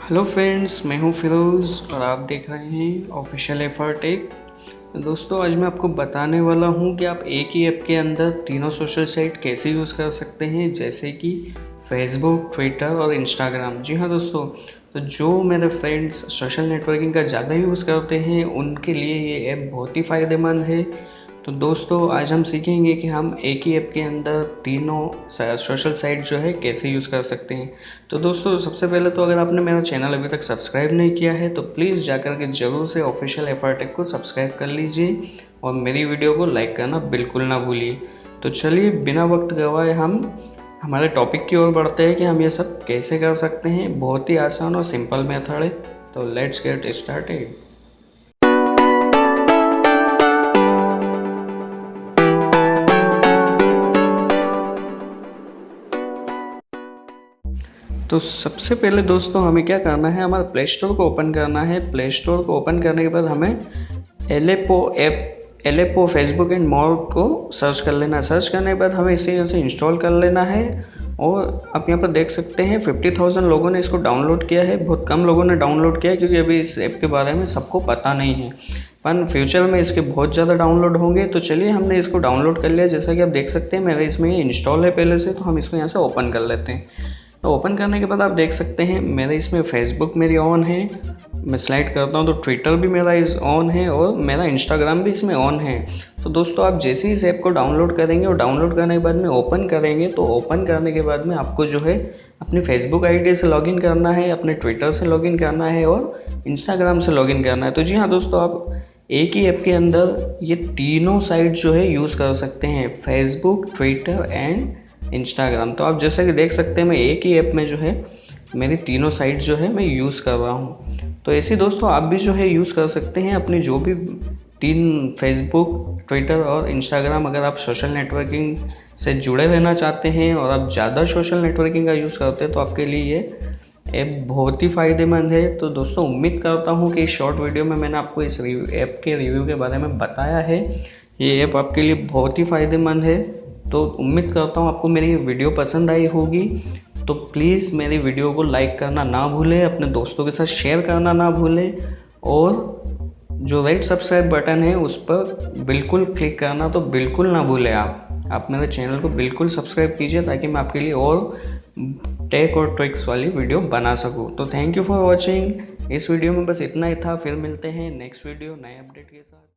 Hello friends, मैं हूं फिरोज़ और आप देख रहे हैं ऑफिशियल एफर टेक। दोस्तों, आज मैं आपको बताने वाला हूं कि आप एक ही ऐप के अंदर तीनों सोशल साइट कैसे यूज़ कर सकते हैं, जैसे कि फेसबुक, ट्विटर और इंस्टाग्राम। जी हाँ दोस्तों, तो जो मेरे फ्रेंड्स सोशल नेटवर्किंग का ज़्यादा यूज़ करते हैं उनके लिए ये ऐप बहुत ही फ़ायदेमंद है। तो दोस्तों, आज हम सीखेंगे कि हम एक ही ऐप के अंदर तीनों सोशल साइट जो है कैसे यूज़ कर सकते हैं। तो दोस्तों, सबसे पहले तो अगर आपने मेरा चैनल अभी तक सब्सक्राइब नहीं किया है तो प्लीज़ जाकर के ज़रूर से ऑफिशियल एफर टेक को सब्सक्राइब कर लीजिए और मेरी वीडियो को लाइक करना बिल्कुल ना भूलिए। तो चलिए, बिना वक्त गवाए हम हमारे टॉपिक की ओर बढ़ते हैं कि हम ये सब कैसे कर सकते हैं। बहुत ही आसान और सिंपल मेथड है, तो लेट्स गेट स्टार्टेड। तो सबसे पहले दोस्तों हमें क्या करना है, हमारा प्ले स्टोर को ओपन करना है। प्ले स्टोर को ओपन करने के बाद हमें एलेपो फेसबुक एंड मोर को सर्च कर लेना है। सर्च करने के बाद हमें इसे यहाँ से इंस्टॉल कर लेना है। और आप यहाँ पर देख सकते हैं 50,000 लोगों ने इसको डाउनलोड किया है। बहुत कम लोगों ने डाउनलोड किया है क्योंकि अभी इस ऐप के बारे में सबको पता नहीं है, पर फ्यूचर में इसके बहुत ज़्यादा डाउनलोड होंगे। तो चलिए, हमने इसको डाउनलोड कर लिया। जैसा कि आप देख सकते हैं मेरे इसमें ये इंस्टॉल है पहले से, तो हम इसको यहाँ से ओपन कर लेते हैं। तो ओपन करने के बाद आप देख सकते हैं मेरे इसमें फेसबुक मेरी ऑन है। मैं स्लाइड करता हूँ तो ट्विटर भी मेरा इस ऑन है और मेरा इंस्टाग्राम भी इसमें ऑन है। तो दोस्तों, आप जैसे ही इस ऐप को डाउनलोड करेंगे और डाउनलोड करने के बाद में ओपन करेंगे, तो ओपन करने के बाद में आपको जो है अपनी फेसबुक आईडी से लॉगिन करना है, अपने ट्विटर से लॉगिन करना है और इंस्टाग्राम से लॉगिन करना है। तो जी हाँ दोस्तों, आप एक ही ऐप के अंदर ये तीनों साइट जो है यूज़ कर सकते हैं, फेसबुक, ट्विटर एंड इंस्टाग्राम। तो आप जैसा कि देख सकते हैं मैं एक ही ऐप में जो है मेरी तीनों साइट जो है मैं यूज़ कर रहा हूँ। तो ऐसे दोस्तों आप भी जो है यूज़ कर सकते हैं अपनी जो भी तीन, फेसबुक, ट्विटर और इंस्टाग्राम। अगर आप सोशल नेटवर्किंग से जुड़े रहना चाहते हैं और आप ज़्यादा सोशल नेटवर्किंग का यूज़ करते हैं तो आपके लिए ये ऐप बहुत ही फ़ायदेमंद है। तो दोस्तों, उम्मीद करता हूँ कि इस शॉर्ट वीडियो में मैंने आपको इस ऐप के रिव्यू के बारे में बताया है। ये ऐप आपके लिए बहुत ही फ़ायदेमंद है। तो उम्मीद करता हूँ आपको मेरी वीडियो पसंद आई होगी। तो प्लीज़ मेरी वीडियो को लाइक करना ना भूलें, अपने दोस्तों के साथ शेयर करना ना भूलें और जो रेड सब्सक्राइब बटन है उस पर बिल्कुल क्लिक करना तो बिल्कुल ना भूलें। आप मेरे चैनल को बिल्कुल सब्सक्राइब कीजिए ताकि मैं आपके लिए और टेक और ट्रिक्स वाली वीडियो बना सकूँ। तो थैंक यू फॉर वॉचिंग। इस वीडियो में बस इतना ही था। फिर मिलते हैं नेक्स्ट वीडियो नए अपडेट के साथ।